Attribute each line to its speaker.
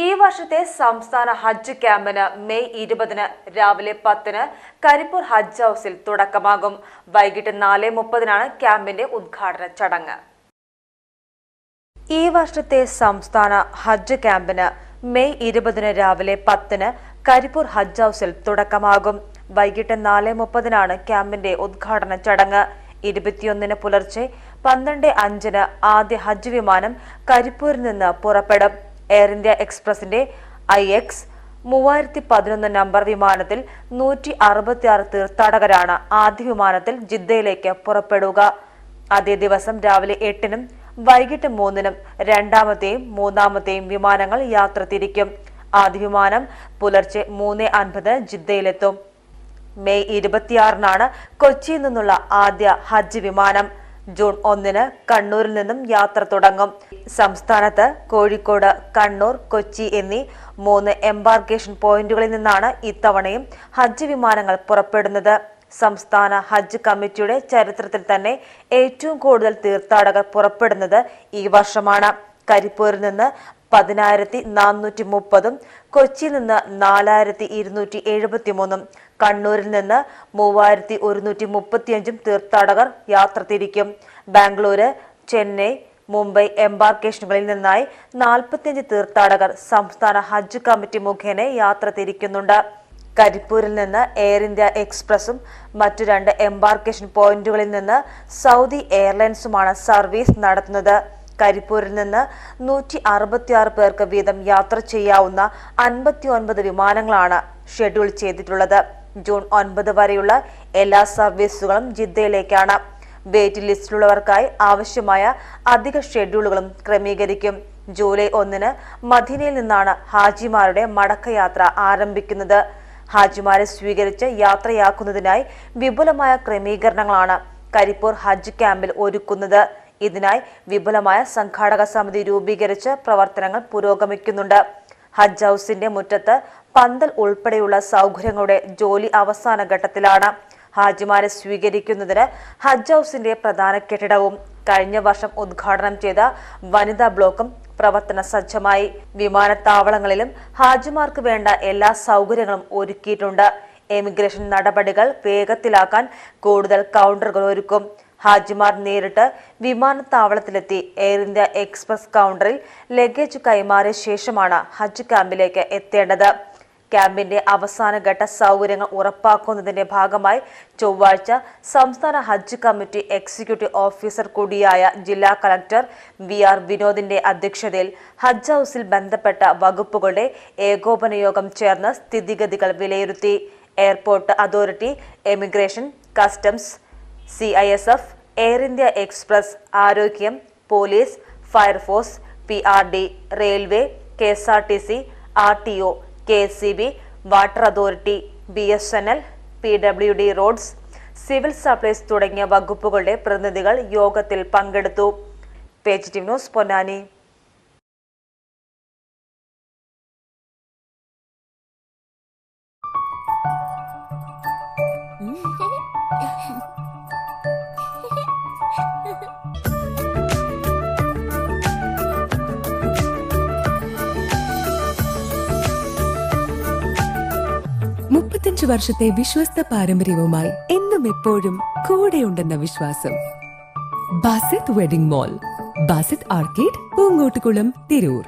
Speaker 1: ഈ വർഷത്തെ സംസ്ഥാന ഹജ്ജ് ക്യാമ്പിന് മെയ് 20 രാവിലെ 10 കരിപ്പൂർ ഹജ്ജ് ഹൌസിൽ തുടക്കമാകും. വൈകിട്ട് 4:30 ക്യാമ്പിന്റെ ഉദ്ഘാടന ചടങ്ങ്. ഈ വർഷത്തെ സംസ്ഥാന ഹജ്ജ് ക്യാമ്പിന് മെയ് 20 രാവിലെ 10 കരിപ്പൂർ ഹജ്ജ് ഹൌസിൽ തുടക്കമാകും. വൈകിട്ട് 4:30 ക്യാമ്പിന്റെ ഉദ്ഘാടന ചടങ്ങ്. 21 പുലർച്ചെ 12:05 ആദ്യ ഹജ്ജ് വിമാനം കരിപ്പൂരിൽ നിന്ന് പുറപ്പെടും. എയർ ഇന്ത്യ എക്സ്പ്രസിന്റെ IX 3011 നമ്പർ വിമാനത്തിൽ 166 തീർത്ഥാടകരാണ് ആദ്യ വിമാനത്തിൽ ജിദ്ദയിലേക്ക് പുറപ്പെടുക. അതേ ദിവസം രാവിലെ 8 വൈകിട്ട് 3 രണ്ടാമത്തെയും മൂന്നാമത്തെയും വിമാനങ്ങൾ യാത്ര തിരിക്കും. ആദ്യ വിമാനം പുലർച്ചെ 3:50 ജിദ്ദയിലെത്തും. മെയ് 26 കൊച്ചിയിൽ നിന്നുള്ള ആദ്യ ഹജ്ജ് വിമാനം. ജൂൺ 1 കണ്ണൂരിൽ നിന്നും യാത്ര തുടങ്ങും. സംസ്ഥാനത്ത് കോഴിക്കോട്, കണ്ണൂർ, കൊച്ചി എന്നീ 3 എംബാർക്കേഷൻ പോയിന്റുകളിൽ നിന്നാണ് ഇത്തവണയും ഹജ്ജ് വിമാനങ്ങൾ പുറപ്പെടുന്നത്. സംസ്ഥാന ഹജ്ജ് കമ്മിറ്റിയുടെ ചരിത്രത്തിൽ തന്നെ ഏറ്റവും കൂടുതൽ തീർത്ഥാടകർ പുറപ്പെടുന്നത് ഈ വർഷമാണ്. കരിപ്പൂരിൽ നിന്ന് 10,430, കൊച്ചിയിൽ നിന്ന് 4,273, കണ്ണൂരിൽ നിന്ന് 3,135 തീർത്ഥാടകർ യാത്ര തിരിക്കും. ബാംഗ്ലൂര്, ചെന്നൈ, മുംബൈ എംബാർക്കേഷനുകളിൽ നിന്നായി 45 തീർത്ഥാടകർ സംസ്ഥാന ഹജ്ജ് കമ്മിറ്റി മുഖേന യാത്ര തിരിക്കുന്നുണ്ട്. കരിപ്പൂരിൽ നിന്ന് എയർ ഇന്ത്യ എക്സ്പ്രസും മറ്റു 2 എംബാർക്കേഷൻ പോയിന്റുകളിൽ നിന്ന് സൗദി എയർലൈൻസുമാണ് സർവീസ് നടത്തുന്നത്. കരിപ്പൂരിൽ നിന്ന് 166 പേർക്ക് വീതം യാത്ര ചെയ്യാവുന്ന 59 വിമാനങ്ങളാണ് ഷെഡ്യൂൾ ചെയ്തിട്ടുള്ളത്. ജൂൺ 9 വരെയുള്ള എല്ലാ സർവീസുകളും ജിദ്ദയിലേക്കാണ്. വെയിറ്റിംഗ് ലിസ്റ്റിലുള്ളവർക്കായി ആവശ്യമായ അധിക ഷെഡ്യൂളുകളും ക്രമീകരിക്കും. ജൂലൈ 1 മദീനയിൽ നിന്നാണ് ഹാജിമാരുടെ മടക്കയാത്ര ആരംഭിക്കുന്നത്. ഹാജിമാരെ സ്വീകരിച്ച് യാത്രയാക്കുന്നതിനായി വിപുലമായ ക്രമീകരണങ്ങളാണ് കരിപ്പൂർ ഹജ്ജ് ക്യാമ്പിൽ ഒരുക്കുന്നത്. ഇതിനായി വിപുലമായ സംഘാടക സമിതി രൂപീകരിച്ച് പ്രവർത്തനങ്ങൾ പുരോഗമിക്കുന്നുണ്ട്. ഹജ്ജ് ഹൌസിന്റെ മുറ്റത്ത് പന്തൽ ഉൾപ്പെടെയുള്ള സൗകര്യങ്ങളുടെ ജോലി അവസാന ഘട്ടത്തിലാണ്. ഹാജിമാരെ സ്വീകരിക്കുന്നതിന് ഹജ്ജ് ഹൌസിന്റെ പ്രധാന കെട്ടിടവും കഴിഞ്ഞ വർഷം ഉദ്ഘാടനം ചെയ്ത വനിതാ ബ്ലോക്കും പ്രവർത്തന സജ്ജമായി. വിമാനത്താവളങ്ങളിലും ഹാജിമാർക്ക് വേണ്ട എല്ലാ സൗകര്യങ്ങളും ഒരുക്കിയിട്ടുണ്ട്. എമിഗ്രേഷൻ നടപടികൾ വേഗത്തിലാക്കാൻ കൂടുതൽ കൗണ്ടറുകൾ ഒരുക്കും. ഹാജിമാർ നേരിട്ട് വിമാനത്താവളത്തിലെത്തി എയർ ഇന്ത്യ എക്സ്പ്രസ് കൗണ്ടറിൽ ലഗേജ് കൈമാറിയ ശേഷമാണ് ഹജ്ജ് ക്യാമ്പിലേക്ക് എത്തേണ്ടത്. ക്യാമ്പിന്റെ അവസാനഘട്ട സൗകര്യങ്ങൾ ഉറപ്പാക്കുന്നതിന്റെ ഭാഗമായി ചൊവ്വാഴ്ച സംസ്ഥാന ഹജ്ജ് കമ്മിറ്റി എക്സിക്യൂട്ടീവ് ഓഫീസർ കൂടിയായ ജില്ലാ കളക്ടർ VR വിനോദിന്റെ അധ്യക്ഷതയിൽ ഹജ്ജ് ഹൌസിൽ ബന്ധപ്പെട്ട വകുപ്പുകളുടെ ഏകോപന യോഗം ചേർന്ന് സ്ഥിതിഗതികൾ വിലയിരുത്തി. Airport authority, emigration, customs, CISF, air India express, ആരോഗ്യം, police, fire force, PRD, railway, KSRTC, RTO, KSCB, water authority, BSNL, PWD roads, civil supplies തുടങ്ങിയ വകുപ്പുകളുടെ പ്രതിനിധികൾ യോഗത്തിൽ പങ്കെടുത്തു. Page team news, Ponnani.
Speaker 2: 35 വർഷത്തെ വിശ്വസ്ത പാരമ്പര്യവുമായി എന്നും എപ്പോഴും കൂടെയുണ്ടെന്ന വിശ്വാസം. Basith wedding mall, Basith arcade, Poongottukulam, Tirur.